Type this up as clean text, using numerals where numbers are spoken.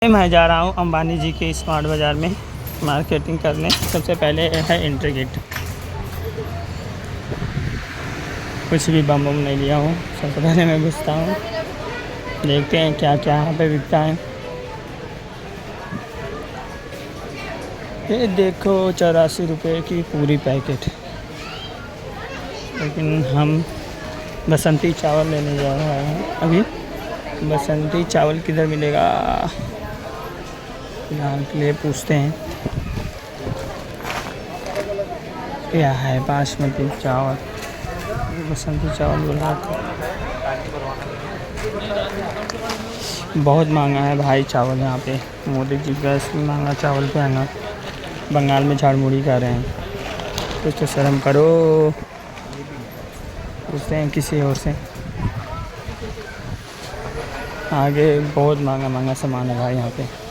मैं जा रहा हूँ अंबानी जी के स्मार्ट बाज़ार में मार्केटिंग करने। सबसे पहले है एंट्री गेट। कुछ भी बम बम नहीं लिया हूँ। सबसे पहले मैं घुसता हूँ, देखते हैं क्या क्या यहाँ पे बिकता है। ये देखो 84 रुपये की पूरी पैकेट। लेकिन हम बसंती चावल लेने जा रहे हैं अभी। बसंती चावल किधर मिलेगा यहाँ के लिए पूछते हैं। क्या है बासमती चावल, बसंती चावल बोला था। बहुत महंगा है भाई चावल यहाँ पे। मोदी जी का इसमें महंगा चावल पे है ना। बंगाल में झाड़मुड़ी खा रहे हैं, कुछ तो शर्म करो। पूछते हैं किसी और से। आगे बहुत महंगा महंगा सामान है भाई यहाँ पे।